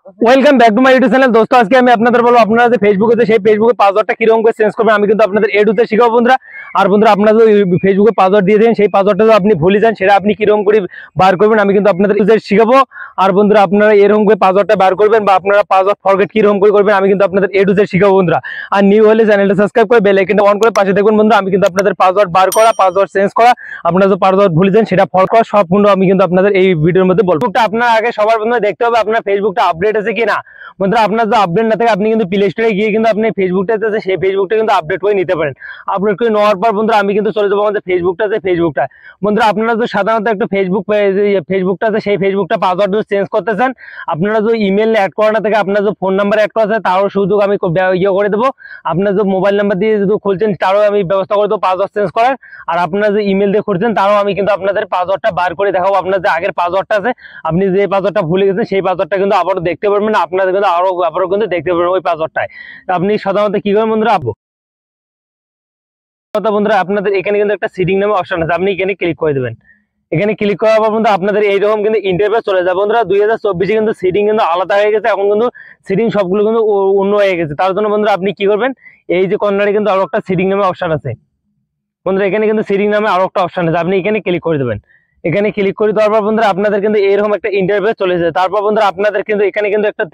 Welcome back to my YouTube channel. দোস্ত আজকে আমি আপনাদের বলবো আপনারা যে ফেসবুকে সেই ফেসবুকে পাসওয়ার্ডটা কিরকম করে চেঞ্জ করবেন আমি কিন্তু আপনাদের এ টু জেড শিখাবো বন্ধুরা। আর বন্ধুরা আপনারা যে ফেসবুকে পাসওয়ার্ড দিয়ে দেন সেই পাসওয়ার্ডটা যদি আপনি ভুলে যান সেটা আপনি কিরকম করে বার করবেন আমি কিন্তু আপনাদের শিখাবো। আর বন্ধুরা আপনারা এরকম করে পাসওয়ার্ডটা বার করবেন বা আপনারা পাসওয়ার্ড ফরগেট কিরকম করে করবেন আমি কিন্তু আপনাদের এ টু জেড শিখাবো বন্ধুরা। আর নিউ হলে চ্যানেলটা সাবস্ক্রাইব করে বেল আইকনটা অন করে পাশে দেখবেন বন্ধুরা। আমি কিন্তু আপনাদের পাসওয়ার্ড বার করা, পাসওয়ার্ড চেঞ্জ করা, আপনারা যে পাসওয়ার্ড ভুলে যান সেটা ফরগেট করা সম্পূর্ণ আমি কিন্তু আপনাদের এই ভিডিওর মধ্যে বলবো। আপনারা আগে সবার বন্ধুরা দেখতে হবে আপনার ফেসবুকটা আপডেট আছে কিনা। বন্ধুরা আপনার যদি আপডেট না থাকে আপনি কিন্তু প্লে স্টোরে গিয়ে কিন্তু আপনি ফেসবুকটা আছে সেই ফেসবুকটা কিন্তু আপডেট করে নিতে পারেন। আপডেট করে নেওয়ার পর বন্ধুরা আমি কিন্তু চলে যাবো আমাদের ফেসবুকটা আছে ফেসবুকটা। বন্ধুরা আপনারা যদি সাধারণত একটা ফেসবুকটা আছে সেই ফেসবুকটা পাসওয়ার্ড যদি চেঞ্জ করতে চান, আপনারা যদি ইমেল অ্যাড করা না থাকে, আপনার যদি ফোন নাম্বার অ্যাড করা আছে তারও সুযোগ আমি করে দেবো। আপনার যদি মোবাইল নাম্বার দিয়ে যদি খুলছেন তারও আমি ব্যবস্থা করে দেবো পাসওয়ার্ড চেঞ্জ করার। আর আপনারা যে ইমেল দিয়ে খুলছেন তারও আমি কিন্তু আপনাদের পাসওয়ার্ডটা বার করে দেখাবো। আপনার যে আগের পাসওয়ার্ডটা আছে আপনি যে পাসওয়ার্ডটা ভুলে গেছেন সেই পাসওয়ার্ডটা কিন্তু আবারও দেখতে পারবেন না, আপনাদের কিন্তু আবারও কিন্তু দেখতে পারবেন ওই পাসওয়ার্ডটায়। আপনি সাধারণত কি করেন বন্ধুরা, বন্ধুরা আপনাদের এখানে কিন্তু একটা সিটিং নামে অপশন আছে, আপনি এখানে ক্লিক করে দেবেন। এখানে ক্লিক করার পর বন্ধু আপনাদের এইরকম কিন্তু ইন্টারফেস চলে যাবে। বন্ধুরা 2024 কিন্তু সিটিং কিন্তু আলাদা হয়ে গেছে, এখন কিন্তু সিটিং সবগুলো কিন্তু অন্য হয়ে গেছে। তার জন্য বন্ধুরা আপনি কি করবেন, এই যে কর্নারে কিন্তু আরো একটা সিটিং নামে অপশন আছে বন্ধুরা, এখানে কিন্তু সিটিং নামে আরো একটা অপশন আছে, আপনি এখানে ক্লিক করে দেবেন। এখানে ক্লিক করে দেওয়ার পর বন্ধুরা আপনাদের কিন্তু এরকম একটা ইন্টারফেস চলে যায়। তারপর বন্ধুরা আপনাদের কিন্তু এখানে কিন্তু একটা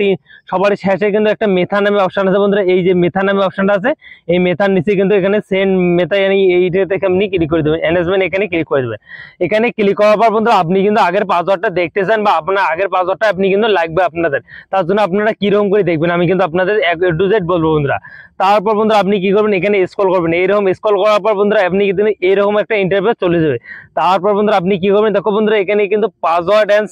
সবার শেষে কিন্তু একটা মেথা নামে অপশন আছে বন্ধুরা। এই যে মেথা নামে অপশনটা আছে এই মেথার নিচে কিন্তু এখানে সেন্ড মেথা এইটাতে আপনি ক্লিক করে দেবেন, এনএসমেন্ট এখানে ক্লিক করে দেবেন। এখানে ক্লিক করার পর বন্ধুরা আপনি কিন্তু আগের পাসওয়ার্ডটা দেখতে চান বা আপনার আগের পাসওয়ার্ডটা আপনি কিন্তু লাগবে আপনাদের, তার জন্য আপনারা কিরকম করে দেখবেন আমি কিন্তু আপনাদের এ টু জেড বলবো বন্ধুরা। তারপর বন্ধুরা আপনি কি করবেন, এখানে স্ক্রল করবেন, এইরকম স্ক্রল করার পর বন্ধুরা আপনি কিন্তু এরকম একটা ইন্টারফেস চলে যাবে। তারপর বন্ধুরা আপনি কি করবেন, দেখো বন্ধুরা এখানে কিন্তু পাসওয়ার্ড এন্ড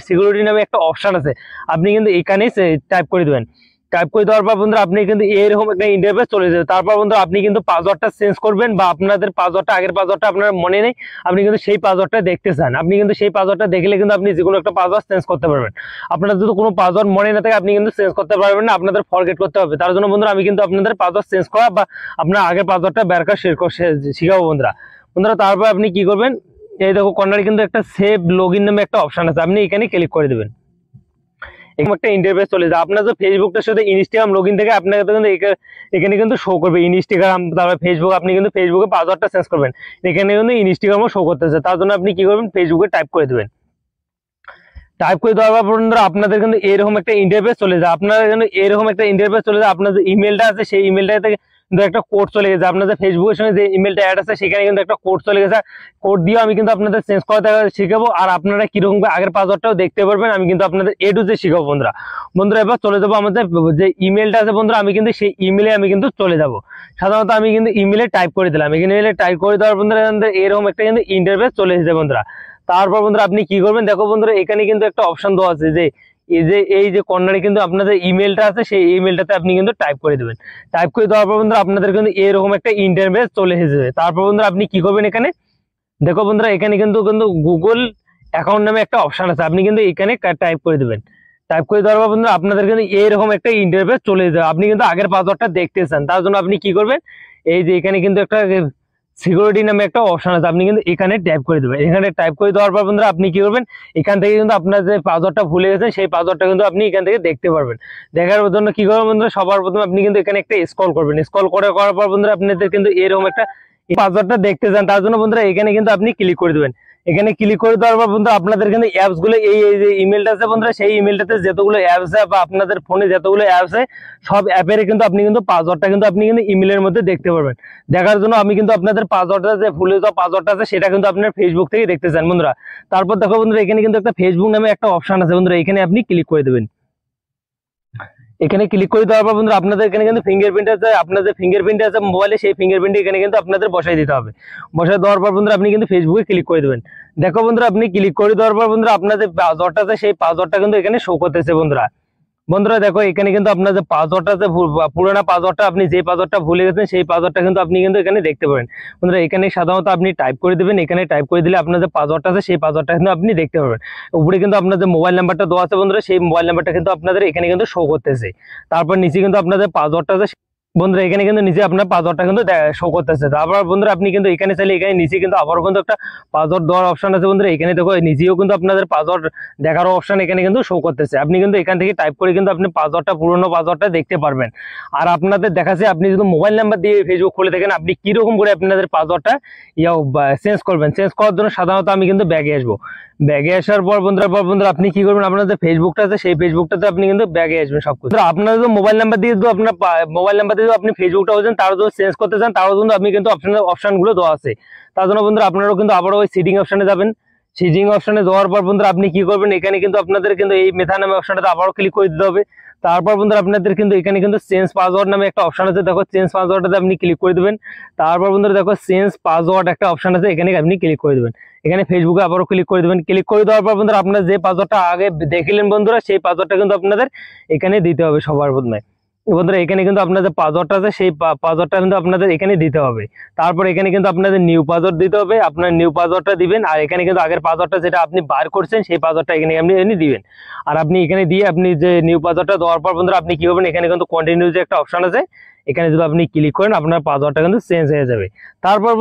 সিকিউরিটি নামে একটা অপশন আছে, আপনি কিন্তু এখানেই টাইপ করে দেবেন। টাইপ করে দেওয়ার পর বন্ধুরা আপনি কিন্তু এরকম একটা ইন্টারফেস চলে যাবে। তারপর বন্ধুরা আপনি কিন্তু পাসওয়ার্ডটা চেঞ্জ করবেন বা আপনাদের পাসওয়ার্ডটা আগের পাসওয়ার্ডটা আপনার মনে নেই, আপনি কিন্তু সেই পাসওয়ার্ডটা দেখতে চান, আপনি কিন্তু সেই পাসওয়ার্ডটা দেখলে কিন্তু আপনি যে কোনো একটা পাসওয়ার্ড চেঞ্জ করতে পারবেন। আপনার যদি কোনো পাসওয়ার্ড মনে না থাকে আপনি কিন্তু চেঞ্জ করতে পারবেন না, আপনাদের ফরগেট করতে হবে। তার জন্য বন্ধুরা আমি কিন্তু আপনাদের পাসওয়ার্ড চেঞ্জ করা বা আপনার আগের পাসওয়ার্ডটা বের করা শিখাবো বন্ধুরা। বন্ধুরা তারপর আপনি কি করবেন, এই দেখো কর্নারে কিন্তু একটা সেভ লগইন নামে একটা অপশন আছে, আপনি এখানে ক্লিক করে দেবেন। এরকম একটা ইন্টারফেস চলে যায়। আপনার যে ফেসবুকটার সাথে ইনস্টাগ্রাম লগইন থেকে আপনাকে কিন্তু এখানে কিন্তু শো করবে ইনস্টাগ্রাম, তারপর ফেসবুক, আপনি কিন্তু ফেসবুকে পাসওয়ার্ডটা চেঞ্জ করবেন, এখানে কিন্তু ইনস্টাগ্রামও শো করতেছে। তার জন্য আপনি কি করবেন, ফেসবুকে টাইপ করে দেবেন। টাইপ করে দেওয়ার পর আপনাদের কিন্তু এরকম একটা ইন্টারফেস চলে যায়, আপনাদের কিন্তু এরকম একটা ইন্টারফেস চলে যায়। আপনার যে ইমেলটা আছে সেই ইমেলটা থেকে কিন্তু একটা কোড চলে গেছে, আপনাদের ফেসবুকের সঙ্গে যে ইমেলটা অ্যাড আছে সেখানে কিন্তু একটা কোড চলে গেছে। কোড দিয়ে আমি কিন্তু আপনাদের চেঞ্জ করতে শিখাবো, আর আপনারা কিরকম আগের পাসওয়ার্ডটাও দেখতে পারবেন আমি কিন্তু আপনাদের এ টু জেড শিখাবো বন্ধুরা। বন্ধুরা এবার চলে যাবো আমাদের যে ইমেলটা আছে বন্ধুরা, আমি কিন্তু সেই ইমেলে আমি কিন্তু চলে যাব। সাধারণত আমি কিন্তু ইমেলে টাইপ করে দিলাম, এখানে টাইপ করে দেওয়ার বন্ধুরা এরকম একটা কিন্তু ইন্টারফেস চলে এসেছে বন্ধুরা। তারপর বন্ধুরা আপনি কি করবেন, দেখো বন্ধুরা এখানে কিন্তু একটা অপশন দেওয়া আছে যে এই যে কর্নারে কিন্তু আপনাদের ইমেলটা আছে সেই ইমেলটাতে আপনি কিন্তু টাইপ করে দেবেন। টাইপ করে দেওয়ার পর বন্ধুরা আপনাদের কিন্তু এরকম একটা ইন্টারফেস চলে এসেছে। তারপর বন্ধুরা আপনি কি করবেন, এখানে দেখো বন্ধুরা এখানে কিন্তু গুগল অ্যাকাউন্ট নামে একটা অপশন আছে, আপনি কিন্তু এখানে টাইপ করে দেবেন। টাইপ করে দেওয়ার পর বন্ধুরা আপনাদের কিন্তু এরকম একটা ইন্টারফেস চলে যাবে। আপনি কিন্তু আগের পাসওয়ার্ডটা দেখতে চান, তার জন্য আপনি কি করবেন, এই যে এখানে কিন্তু একটা সিকিউরিটি নামে একটা অপশন আছে, আপনি কিন্তু এখানে টাইপ করে দেবেন। এখানে টাইপ করে দেওয়ার পর বন্ধুরা আপনি কি করবেন, এখান থেকে কিন্তু আপনার যে পাসওয়ার্ডটা ভুলে গেছেন সেই পাসওয়ার্ডটা কিন্তু আপনি এখান থেকে দেখতে পারবেন। দেখার জন্য কি করবেন বন্ধুরা, সবার প্রথমে আপনি কিন্তু এখানে একটা স্ক্রল করবেন। স্ক্রল করার পর বন্ধুরা আপনাদের কিন্তু এরকম একটা পাসওয়ার্ডটা দেখতে চান, তার জন্য বন্ধুরা এখানে কিন্তু আপনি ক্লিক করে দেবেন। এখানে ক্লিক করে দেওয়ার পর বন্ধুরা আপনাদের কিন্তু অ্যাপস গুলো এই যে ইমেলটা আছে বন্ধুরা, সেই ইমেলটাতে যতগুলো অ্যাপস আছে বা আপনাদের ফোনে যতগুলো অ্যাপস আছে সব অ্যাপের কিন্তু আপনি কিন্তু পাসওয়ার্ডটা কিন্তু আপনি কিন্তু ইমেলের মধ্যে দেখতে পারবেন। দেখার জন্য আমি কিন্তু আপনাদের পাসওয়ার্ডটা যে ভুলে যাওয়া পাসওয়ার্ডটা আছে সেটা কিন্তু আপনার ফেসবুক থেকে দেখতে চান বন্ধুরা। তারপর দেখো বন্ধুরা এখানে কিন্তু একটা ফেসবুক নামে একটা অপশন আছে বন্ধুরা, এখানে আপনি ক্লিক করে দেবেন। এখানে ক্লিক করে দেওয়ার পর বন্ধুরা আপনাদের এখানে কিন্তু ফিঙ্গারপ্রিন্ট আছে, আপনাদের ফিঙ্গারপ্রিন্ট আছে মোবাইলে, সেই ফিঙ্গারপ্রিন্ট এখানে কিন্তু আপনাদের বসাই দিতে হবে। বসাই দেওয়ার পর বন্ধুরা আপনি কিন্তু ফেসবুকে ক্লিক করে দেবেন। দেখো বন্ধুরা আপনি ক্লিক করে দেওয়ার পর বন্ধুরা আপনাদের পাসওয়ার্ডটা আছে সেই পাসওয়ার্ডটা কিন্তু এখানে শো করতেছে বন্ধুরা। বন্ধুরা দেখো এখানে কিন্তু আপনার যে পাসওয়ার্ডটা আছে পুরোনো পাসওয়ার্ডটা, আপনি যে পাসওয়ার্ডটা ভুলে গেছেন সেই পাসওয়ার্ডটা কিন্তু আপনি কিন্তু এখানে দেখতে পারেন বন্ধুরা। এখানে সাধারণত আপনি টাইপ করে দেবেন, এখানে টাইপ করে দিলে আপনার যে পাসওয়ার্ডটা আছে সেই পাসওয়ার্ডটা কিন্তু আপনি দেখতে পারবেন। উপরে কিন্তু আপনার যে মোবাইল নাম্বারটা দেওয়া আছে বন্ধুরা, সেই মোবাইল নাম্বারটা কিন্তু আপনাদের এখানে কিন্তু শো করতেছে। তারপর নিচে কিন্তু আপনাদের পাসওয়ার্ডটা আছে বন্ধুরা এখানে কিন্তু নিচে আপনার পাসওয়ার্ডটা কিন্তু শো করতেছে। তারপর বন্ধুরা আপনি কিন্তু এখানে চাইলে এখানে নিচে কিন্তু আবারও কিন্তু একটা পাসওয়ার্ড দেওয়ার অপশন আছে বন্ধুরা। এখানে দেখো নিচেও কিন্তু আপনাদের পাসওয়ার্ড দেখারও অপশন এখানে কিন্তু শো করতেছে। আপনি কিন্তু এখান থেকে টাইপ করে কিন্তু আপনি পাসওয়ার্ডটা, পুরোনো পাসওয়ার্ডটা দেখতে পারবেন। আর আপনাদের দেখাচ্ছে আপনি যদি মোবাইল নাম্বার দিয়ে ফেসবুক খুলে থাকেন, আপনি কিরকম করে আপনাদের পাসওয়ার্ডটা চেঞ্জ করবেন। চেঞ্জ করার জন্য সাধারণত আমি কিন্তু ব্যাগে আসবো। ব্যাগে আসার পর বন্ধুরা আপনি কি করবেন, আপনাদের ফেসবুকটা আছে সেই ফেসবুকটাতে আপনি কিন্তু ব্যাগে আসবেন সবকিছু। আপনার যদি মোবাইল নাম্বার দিয়ে আপনার মোবাইল নাম্বার দিয়ে আপনি ফেসবুকটা হচ্ছেন, তারও যদি চেঞ্জ করতে চান তারও কিন্তু আপনি কিন্তু অপশনগুলো দেওয়া আছে। তার জন্য বন্ধুরা আপনারাও কিন্তু আবারও ওই সেটিং অপশনে যাবেন। সেটিং অপশনে যাওয়ার পর বন্ধুরা আপনি কি করবেন, এখানে কিন্তু আপনাদের কিন্তু এই মেথা নামে অপশনটাতে আবারও ক্লিক করে দিতে হবে। তারপর বন্ধুরা আপনাদের কিন্তু এখানে কিন্তু চেঞ্জ পাসওয়ার্ড নামে একটা অপশন আছে, দেখো চেঞ্জ পাসওয়ার্ডটাতে আপনি ক্লিক করে দেবেন। তারপর বন্ধুরা দেখো চেঞ্জ পাসওয়ার্ড একটা অপশন আছে, এখানে আপনি ক্লিক করে দেবেন। এখানে ফেসবুকে আবারও ক্লিক করে দেবেন। ক্লিক করে দেওয়ার পর বন্ধুরা আপনার যে পাসওয়ার্ডটা আগে দেখিলেন বন্ধুরা, সেই পাসওয়ার্ডটা কিন্তু আপনাদের এখানে দিতে হবে সবার প্রথমে। বন্ধুরা এখানে কিন্তু আপনাদের পাসওয়ার্ডটা আছে, সেই পাসওয়ার্ডটা কিন্তু আপনাদের এখানে দিতে হবে। তারপর এখানে কিন্তু আপনাদের নিউ পাসওয়ার্ড দিতে হবে, আপনার নিউ পাসওয়ার্ডটা দিবেন। আর এখানে কিন্তু আগের পাসওয়ার্ডটা যেটা আপনি বার করছেন সেই পাসওয়ার্ডটা এখানে আপনি দিবেন। আর আপনি এখানে দিয়ে আপনি যে নিউ পাসওয়ার্ডটা দেওয়ার পর বন্ধুরা আপনি কি করবেন, এখানে কিন্তু কন্টিনিউ যে একটা অপশন আছে, এখানে যদি আপনি ক্লিক করেন আপনার পাসওয়ার্ডটা কিন্তু চেঞ্জ হয়ে যাবে। তারপর